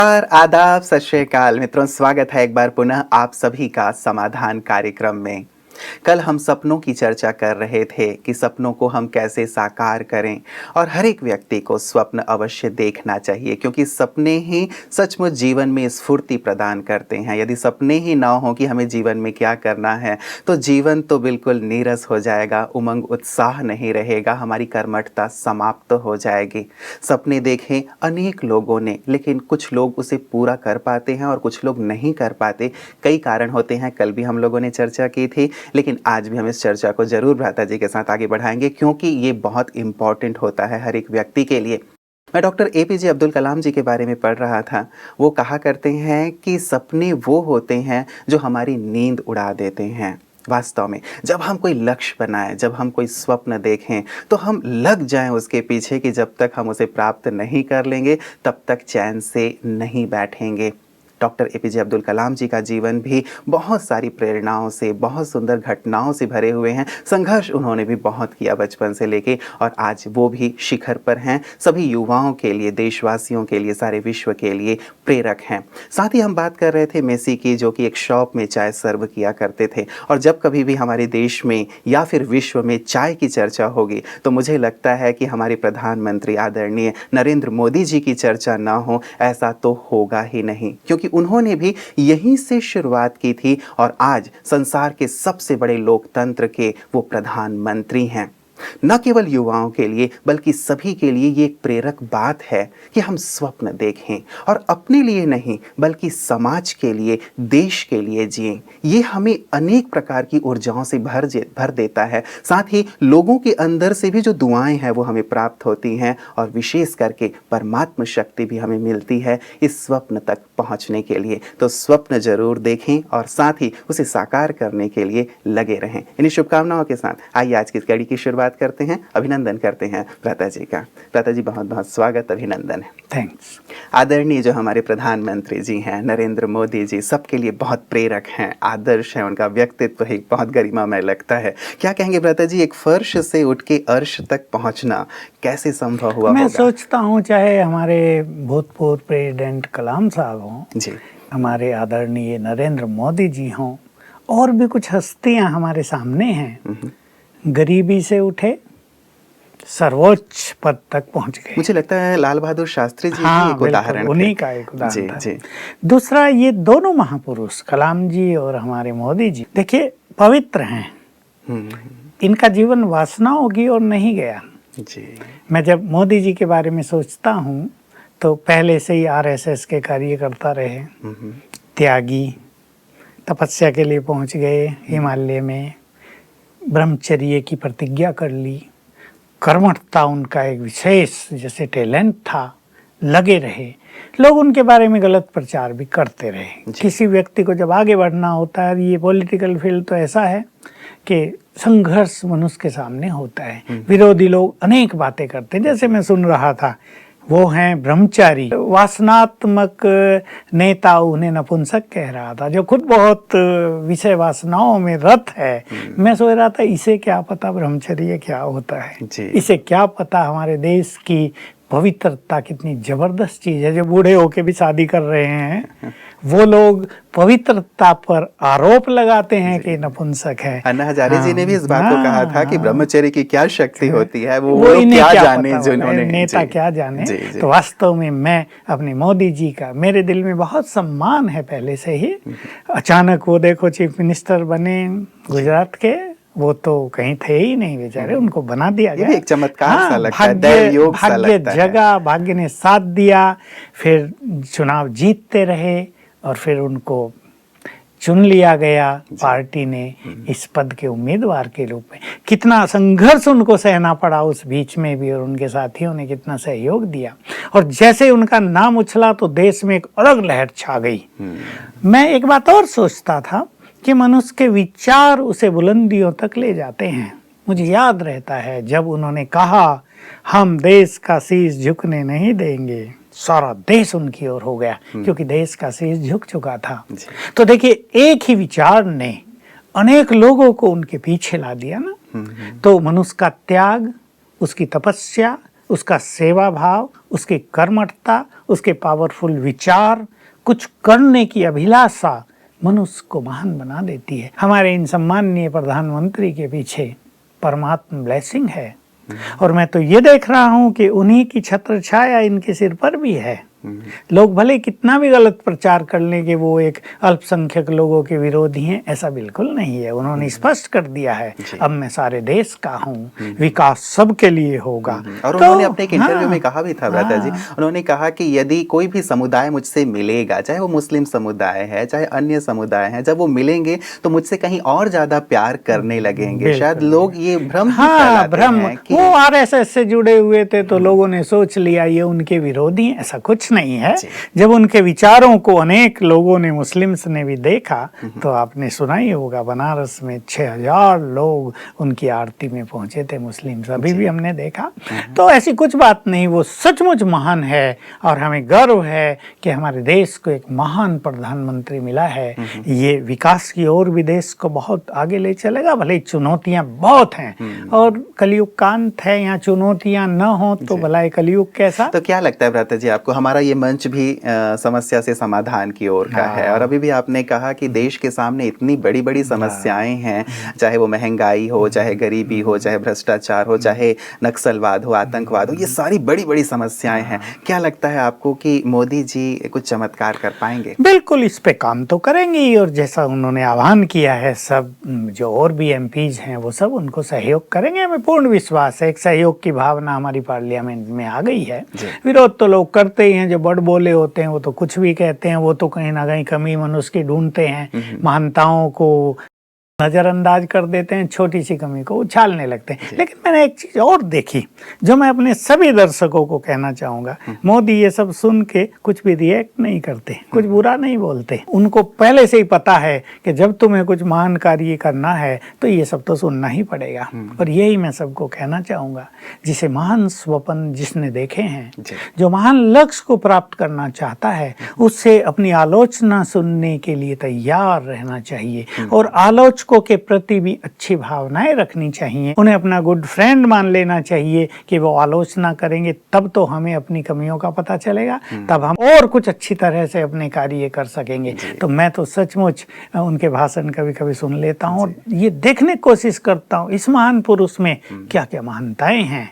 और आदाब, सत श्री अकाल मित्रों, स्वागत है एक बार पुनः आप सभी का समाधान कार्यक्रम में। कल हम सपनों की चर्चा कर रहे थे कि सपनों को हम कैसे साकार करें और हर एक व्यक्ति को स्वप्न अवश्य देखना चाहिए, क्योंकि सपने ही सचमुच जीवन में स्फूर्ति प्रदान करते हैं। यदि सपने ही ना हो कि हमें जीवन में क्या करना है तो जीवन तो बिल्कुल नीरस हो जाएगा, उमंग उत्साह नहीं रहेगा, हमारी कर्मठता समाप्त हो जाएगी। सपने देखें अनेक लोगों ने, लेकिन कुछ लोग उसे पूरा कर पाते हैं और कुछ लोग नहीं कर पाते। कई कारण होते हैं, कल भी हम लोगों ने चर्चा की थी, लेकिन आज भी हम इस चर्चा को जरूर भ्राता जी के साथ आगे बढ़ाएंगे, क्योंकि ये बहुत इंपॉर्टेंट होता है हर एक व्यक्ति के लिए। मैं डॉक्टर एपीजे अब्दुल कलाम जी के बारे में पढ़ रहा था। वो कहा करते हैं कि सपने वो होते हैं जो हमारी नींद उड़ा देते हैं। वास्तव में जब हम कोई लक्ष्य बनाएं, जब हम कोई स्वप्न देखें, तो हम लग जाएं उसके पीछे कि जब तक हम उसे प्राप्त नहीं कर लेंगे तब तक चैन से नहीं बैठेंगे। डॉक्टर एपीजे अब्दुल कलाम जी का जीवन भी बहुत सारी प्रेरणाओं से, बहुत सुंदर घटनाओं से भरे हुए हैं। संघर्ष उन्होंने भी बहुत किया बचपन से लेके, और आज वो भी शिखर पर हैं। सभी युवाओं के लिए, देशवासियों के लिए, सारे विश्व के लिए प्रेरक हैं। साथ ही हम बात कर रहे थे मेसी की, जो कि एक शॉप में चाय सर्व किया करते थे। और जब कभी भी हमारे देश में या फिर विश्व में चाय की चर्चा होगी तो मुझे लगता है कि हमारे प्रधानमंत्री आदरणीय नरेंद्र मोदी जी की चर्चा ना हो, ऐसा तो होगा ही नहीं, क्योंकि उन्होंने भी यहीं से शुरुआत की थी और आज संसार के सबसे बड़े लोकतंत्र के वो प्रधानमंत्री हैं। न केवल युवाओं के लिए बल्कि सभी के लिए ये एक प्रेरक बात है कि हम स्वप्न देखें और अपने लिए नहीं बल्कि समाज के लिए, देश के लिए जिएं। ये हमें अनेक प्रकार की ऊर्जाओं से भर देता है। साथ ही लोगों के अंदर से भी जो दुआएं हैं वो हमें प्राप्त होती हैं, और विशेष करके परमात्म शक्ति भी हमें मिलती है इस स्वप्न तक पहुंचने के लिए। तो स्वप्न जरूर देखें और साथ ही उसे साकार करने के लिए लगे रहें। इन्हीं शुभकामनाओं के साथ आइए आज की इस कड़ी की शुरुआत करते हैं। अभिनंदन करते हैं भ्राता जी का। भ्राता जी बहुत बहुत स्वागत, अभिनंदन है। थैंक्स। आदरणीय जो हमारे प्रधानमंत्री जी हैं नरेंद्र मोदी जी, सबके लिए बहुत प्रेरक हैं, आदर्श हैं। उनका व्यक्तित्व ही बहुत गरिमामय लगता है। क्या कहेंगे भ्राता जी, एक फर्श से उठ के अर्श तक पहुंचना कैसे संभव हुआ? मैं होगा? सोचता हूँ चाहे हमारे भूतपूर्व प्रेसिडेंट कलाम साहब हों जी, हमारे आदरणीय नरेंद्र मोदी जी हों, और भी कुछ हस्तियां हमारे सामने हैं, गरीबी से उठे सर्वोच्च पद तक पहुंच गए। मुझे लगता है लाल बहादुर शास्त्री जी हाँ, भी एक उदाहरण थे। उन्हीं का एक उदाहरण था। जी। दूसरा, ये दोनों महापुरुष कलाम जी और हमारे मोदी जी, देखिए, पवित्र हैं। इनका जीवन वासनाओं की ओर नहीं गया। जी। मैं जब मोदी जी के बारे में सोचता हूँ तो पहले से ही आरएसएस के कार्यकर्ता रहे, त्यागी, तपस्या के लिए पहुँच गए हिमालय में, ब्रह्मचर्य की प्रतिज्ञा कर ली, कर्मठता उनका एक विशेष जैसे टैलेंट था, लगे रहे। लोग उनके बारे में गलत प्रचार भी करते रहे। किसी व्यक्ति को जब आगे बढ़ना होता है, ये पॉलिटिकल फील्ड तो ऐसा है कि संघर्ष मनुष्य के सामने होता है। विरोधी लोग अनेक बातें करते हैं। जैसे मैं सुन रहा था, वो हैं ब्रह्मचारी, वासनात्मक नेता उन्हें नपुंसक कह रहा था, जो खुद बहुत विषय वासनाओं में रत है। मैं सोच रहा था इसे क्या पता ब्रह्मचर्य क्या होता है, इसे क्या पता हमारे देश की पवित्रता कितनी जबरदस्त चीज है। जो बूढ़े होके भी शादी कर रहे हैं वो लोग पवित्रता पर आरोप लगाते हैं कि नपुंसक है। अन्ना हजारे जी ने भी इस बात को कहा था कि ब्रह्मचर्य की क्या शक्ति होती है, वो इन्हें क्या क्या जाने, पता, जिन्होंने नेता क्या जाने। तो वास्तव में मैं अपने मोदी जी का, मेरे दिल में बहुत सम्मान है पहले से ही। अचानक वो देखो चीफ मिनिस्टर बने गुजरात के, वो तो कहीं थे ही नहीं बेचारे, उनको बना दिया गया। ये भी एक चमत्कार सा लगता है, दैवयोग सा लगता है। जगह, भाग्य ने साथ दिया, फिर चुनाव जीतते रहे और फिर उनको चुन लिया गया पार्टी ने इस पद के उम्मीदवार के रूप में। कितना संघर्ष उनको सहना पड़ा उस बीच में भी, और उनके साथियों ने कितना सहयोग दिया। और जैसे उनका नाम उछला तो देश में एक अलग लहर छा गई। मैं एक बात और सोचता था कि मनुष्य के विचार उसे बुलंदियों तक ले जाते हैं। मुझे याद रहता है जब उन्होंने कहा, हम देश का शीश झुकने नहीं देंगे, सारा देश उनकी ओर हो गया, क्योंकि देश का शीश झुक चुका था। तो देखिए, एक ही विचार ने अनेक लोगों को उनके पीछे ला दिया ना। तो मनुष्य का त्याग, उसकी तपस्या, उसका सेवा भाव, उसकी कर्मठता, उसके पावरफुल विचार, कुछ करने की अभिलाषा मनुष्य को महान बना देती है। हमारे इन सम्माननीय प्रधानमंत्री के पीछे परमात्मा ब्लेसिंग है और मैं तो ये देख रहा हूँ कि उन्हीं की छत्र छाया इनके सिर पर भी है। लोग भले कितना भी गलत प्रचार कर लें कि वो एक अल्पसंख्यक लोगों के विरोधी हैं, ऐसा बिल्कुल नहीं है। उन्होंने स्पष्ट कर दिया है, अब मैं सारे देश का हूँ, विकास सबके लिए होगा। और उन्होंने अपने एक इंटरव्यू में कहा भी था भ्राता जी, उन्होंने कहा कि यदि कोई भी समुदाय मुझसे मिलेगा, चाहे वो मुस्लिम समुदाय है चाहे अन्य समुदाय है, जब वो मिलेंगे तो मुझसे कहीं और ज्यादा प्यार करने लगेंगे। शायद लोग ये भ्रम भ्रम, वो आरएसएस से जुड़े हुए थे तो लोगों ने सोच लिया ये उनके विरोधी, ऐसा कुछ नहीं है। जब उनके विचारों को अनेक लोगों ने, मुस्लिम्स ने भी देखा, तो आपने सुना ही होगा बनारस में 6000 लोग उनकी आरती में पहुंचे थे, मुस्लिम्स, अभी भी हमने देखा। तो ऐसी कुछ बात नहीं, वो सचमुच महान है और हमें गर्व है कि हमारे देश को एक महान प्रधानमंत्री मिला है। ये विकास की ओर भी देश को बहुत आगे ले चलेगा। भले चुनौतियां बहुत हैं और कलयुग का अंत है, यहाँ चुनौतियां न हो तो भला कलयुग कैसा। तो क्या लगता है भ्राता जी आपको, हमारा ये मंच भी समस्या से समाधान की ओर का है, और अभी भी आपने कहा कि देश के सामने इतनी बड़ी बड़ी समस्याएं हैं, चाहे वो महंगाई हो, चाहे गरीबी हो, चाहे भ्रष्टाचार हो, चाहे नक्सलवाद हो, आतंकवाद हो, ये सारी बड़ी बड़ी समस्याएं हैं। क्या लगता है आपको कि मोदी जी कुछ चमत्कार कर पाएंगे? बिल्कुल, इस पे काम तो करेंगे ही, और जैसा उन्होंने आह्वान किया है, सब जो और भी एमपीज हैं वो सब उनको सहयोग करेंगे। हमें पूर्ण विश्वास है, एक सहयोग की भावना हमारी पार्लियामेंट में आ गई है। विरोध तो लोग करते ही हैं, जो बड़ बोले होते हैं वो तो कुछ भी कहते हैं, वो तो कहीं ना कहीं कमी मनुष्य की ढूंढते हैं, महानताओं को नज़रअंदाज कर देते हैं, छोटी सी कमी को उछालने लगते हैं। लेकिन मैंने एक चीज़ और देखी जो मैं अपने सभी दर्शकों को कहना चाहूँगा, मोदी ये सब सुन के कुछ भी रिएक्ट नहीं करते, कुछ बुरा नहीं बोलते। उनको पहले से ही पता है कि जब तुम्हें कुछ महान कार्य करना है तो ये सब तो सुनना ही पड़ेगा। और यही मैं सबको कहना चाहूँगा, जिसे महान स्वप्न जिसने देखे हैं, जो महान लक्ष्य को प्राप्त करना चाहता है, उससे अपनी आलोचना सुनने के लिए तैयार रहना चाहिए और आलोचकों के प्रति भी अच्छी भावनाएं रखनी चाहिए। उन्हें अपना गुड फ्रेंड मान लेना चाहिए कि वो आलोचना करेंगे तब तो हमें अपनी कमियों का पता चलेगा, तब हम और कुछ अच्छी तरह से अपने कार्य कर सकेंगे। तो मैं तो सचमुच उनके भाषण कभी कभी सुन लेता हूँ और ये देखने की कोशिश करता हूँ इस महान पुरुष में क्या क्या महानताएं हैं।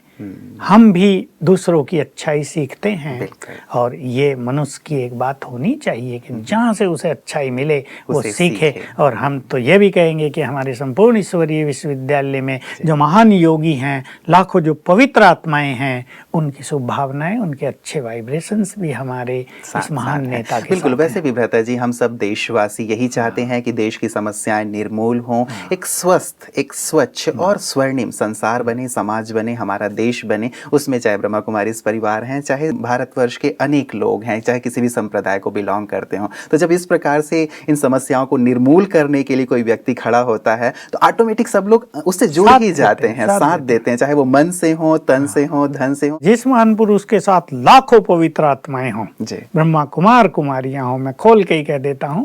हम भी दूसरों की अच्छाई सीखते हैं और ये मनुष्य की एक बात होनी चाहिए कि जहाँ से उसे अच्छाई मिले वो सीखे। और हम तो ये भी कहेंगे कि हमारे संपूर्ण ईश्वरीय विश्वविद्यालय में जो महान योगी हैं, लाखों जो पवित्र आत्माएं हैं, उनकी शुभ भावनाएं, उनके अच्छे वाइब्रेशंस भी हमारे इस महान नेता के बिल्कुल। वैसे भी भ्राता जी, हम सब देशवासी यही चाहते हैं कि देश की समस्याएं निर्मूल हों, एक स्वस्थ, एक स्वच्छ और स्वर्णिम संसार बने, समाज बने, हमारा देश बने। उसमें चाहे ब्रह्मा कुमारी परिवार हैं, चाहे भारतवर्ष के अनेक लोग हैं, चाहे किसी भी संप्रदाय को बिलोंग करते हो। तो जब इस प्रकार से इन समस्याओं को निर्मूल करने के लिए कोई व्यक्ति खड़ा होता है तो ऑटोमेटिक सब लोग उससे जुड़ ही जाते हैं, साथ देते हैं, चाहे वो मन से हो, तन से हो, धन से हो। जिस महान पुरुष के साथ लाखों पवित्र आत्माएं हों, ब्रह्मा कुमार कुमारियां हों, मैं खोल के ही कह देता हूं,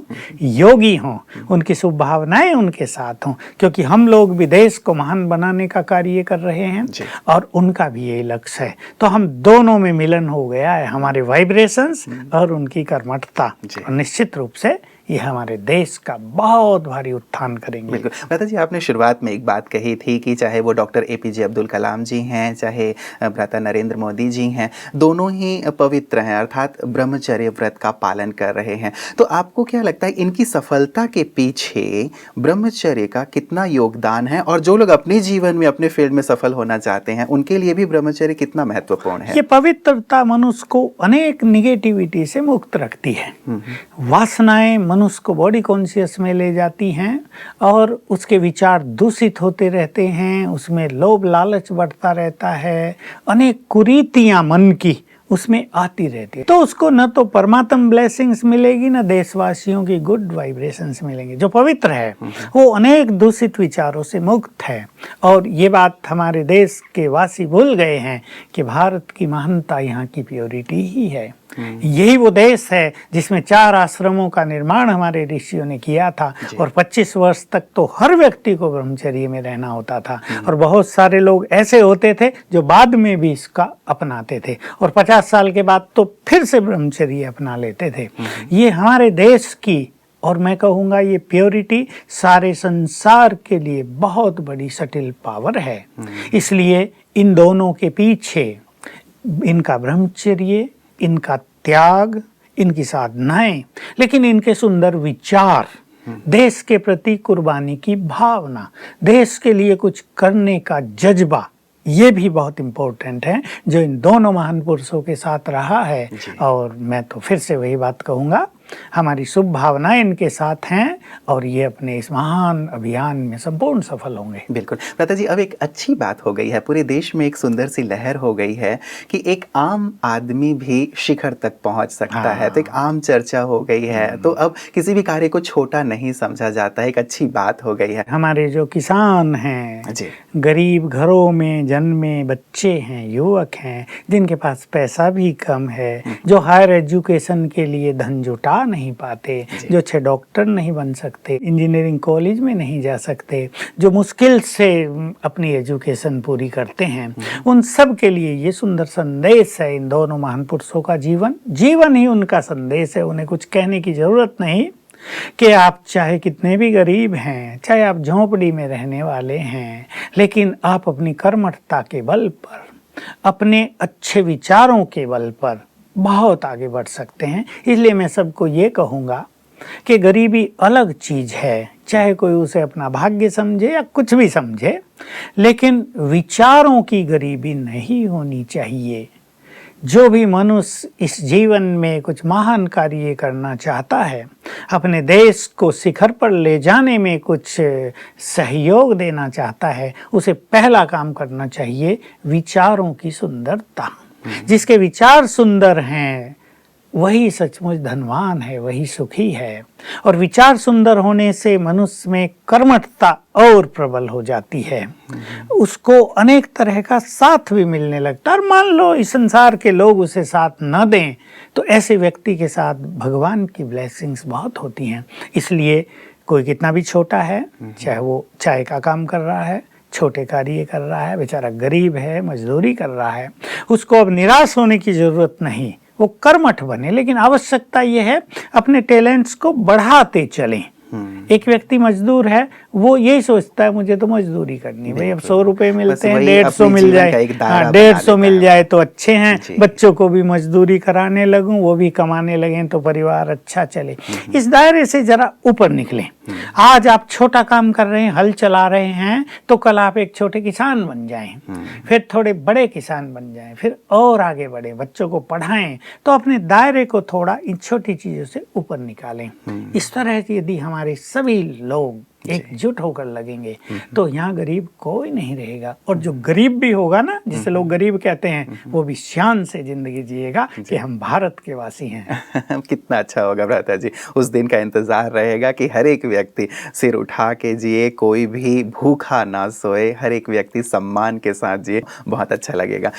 योगी हों, उनकी शुभ भावनाएं उनके साथ हों, क्योंकि हम लोग भी देश को महान बनाने का कार्य कर रहे हैं और उनका भी यही लक्ष्य है। तो हम दोनों में मिलन हो गया है, हमारे वाइब्रेशंस और उनकी कर्मठता, और निश्चित रूप से ये हमारे देश का बहुत भारी उत्थान करेंगे। बिल्कुल। भ्राता जी, आपने शुरुआत में एक बात कही थी कि चाहे वो डॉक्टर एपीजे अब्दुल कलाम जी हैं, चाहे भ्राता नरेंद्र मोदी जी हैं, दोनों ही पवित्र हैं, अर्थात ब्रह्मचर्य व्रत का पालन कर रहे हैं। तो आपको क्या लगता है इनकी सफलता के पीछे ब्रह्मचर्य का कितना योगदान है, और जो लोग अपने जीवन में, अपने फील्ड में सफल होना चाहते हैं, उनके लिए भी ब्रह्मचर्य कितना महत्वपूर्ण है? ये पवित्रता मनुष्य को अनेक निगेटिविटी से मुक्त रखती है। वासनाएं मनुष्य को बॉडी कॉन्शियस में ले जाती हैं और उसके विचार दूषित होते रहते हैं, उसमें लोभ लालच बढ़ता रहता है, अनेक कुरीतियां मन की उसमें आती रहती है। तो उसको न तो परमात्म ब्लेसिंग्स मिलेगी, न देशवासियों की गुड वाइब्रेशंस मिलेंगे। जो पवित्र है वो अनेक दूषित विचारों से मुक्त है और ये बात हमारे देश के वासी भूल गए हैं कि भारत की महानता यहाँ की प्योरिटी ही है। यही वो देश है जिसमें 4 आश्रमों का निर्माण हमारे ऋषियों ने किया था और 25 वर्ष तक तो हर व्यक्ति को ब्रह्मचर्य में रहना होता था और बहुत सारे लोग ऐसे होते थे जो बाद में भी इसका अपनाते थे और 50 साल के बाद तो फिर से ब्रह्मचर्य अपना लेते थे। ये हमारे देश की और मैं कहूँगा ये प्योरिटी सारे संसार के लिए बहुत बड़ी सटिल पावर है। इसलिए इन दोनों के पीछे इनका ब्रह्मचर्य, इनका त्याग, इनकी साधनाएं, लेकिन इनके सुंदर विचार, देश के प्रति कुर्बानी की भावना, देश के लिए कुछ करने का जज्बा, ये भी बहुत इम्पोर्टेंट है जो इन दोनों महान पुरुषों के साथ रहा है। और मैं तो फिर से वही बात कहूँगा, हमारी शुभ भावनाएं इनके साथ हैं और ये अपने इस महान अभियान में संपूर्ण सफल होंगे। बिल्कुल भ्राता जी, अब एक अच्छी बात हो गई है, पूरे देश में एक सुंदर सी लहर हो गई है कि एक आम आदमी भी शिखर तक पहुंच सकता है। तो एक आम चर्चा हो गई है, तो अब किसी भी कार्य को छोटा नहीं समझा जाता है, एक अच्छी बात हो गई है। हमारे जो किसान हैं, गरीब घरों में जन्मे बच्चे हैं, युवक हैं, जिनके पास पैसा भी कम है, जो हायर एजुकेशन के लिए धन जुटा नहीं पाते, जो अच्छे डॉक्टर नहीं बन सकते, इंजीनियरिंग कॉलेज में नहीं जा सकते, जो मुश्किल से अपनी एजुकेशन पूरी करते हैं, उन सब के लिए ये सुंदर संदेश है। इन दोनों महान पुरुषों का जीवन ही उनका संदेश है। उन्हें कुछ कहने की जरूरत नहीं कि आप चाहे कितने भी गरीब हैं, चाहे आप झोंपड़ी में रहने वाले हैं, लेकिन आप अपनी कर्मठता के बल पर, अपने अच्छे विचारों के बल पर बहुत आगे बढ़ सकते हैं। इसलिए मैं सबको ये कहूँगा कि गरीबी अलग चीज़ है, चाहे कोई उसे अपना भाग्य समझे या कुछ भी समझे, लेकिन विचारों की गरीबी नहीं होनी चाहिए। जो भी मनुष्य इस जीवन में कुछ महान कार्य करना चाहता है, अपने देश को शिखर पर ले जाने में कुछ सहयोग देना चाहता है, उसे पहला काम करना चाहिए विचारों की सुंदरता। जिसके विचार सुंदर हैं वही सचमुच धनवान है, वही सुखी है। और विचार सुंदर होने से मनुष्य में कर्मठता और प्रबल हो जाती है, उसको अनेक तरह का साथ भी मिलने लगता है। और मान लो इस संसार के लोग उसे साथ न दें तो ऐसे व्यक्ति के साथ भगवान की ब्लेसिंग्स बहुत होती हैं। इसलिए कोई कितना भी छोटा है, चाहे वो चाय का काम कर रहा है, छोटे कार्य कर रहा है, बेचारा गरीब है, मजदूरी कर रहा है, उसको अब निराश होने की जरूरत नहीं, वो कर्मठ बने। लेकिन आवश्यकता ये है अपने टैलेंट्स को बढ़ाते चलें। एक व्यक्ति मजदूर है, वो यही सोचता है मुझे तो मजदूरी करनी, भाई अब 100 रुपए मिलते हैं, 150 मिल जाए, 150 मिल जाए तो अच्छे हैं, बच्चों को भी मजदूरी कराने लगूं, वो भी कमाने लगें तो परिवार अच्छा चले। इस दायरे से जरा ऊपर निकलें। आज आप छोटा काम कर रहे हैं, हल चला रहे हैं, तो कल आप एक छोटे किसान बन जाएं, फिर थोड़े बड़े किसान बन जाएं, फिर और आगे बढ़े, बच्चों को पढ़ाएं, तो अपने दायरे को थोड़ा इन छोटी चीजों से ऊपर निकालें। इस तरह से यदि हमारे सभी लोग एकजुट होकर लगेंगे तो यहाँ गरीब कोई नहीं रहेगा। और जो गरीब भी होगा ना, जिसे लोग गरीब कहते हैं, वो भी शान से जिंदगी जिएगा कि हम भारत के वासी हैं। कितना अच्छा होगा भ्राता जी, उस दिन का इंतजार रहेगा कि हर एक व्यक्ति सिर उठा के जिए, कोई भी भूखा ना सोए, हर एक व्यक्ति सम्मान के साथ जिए, बहुत अच्छा लगेगा।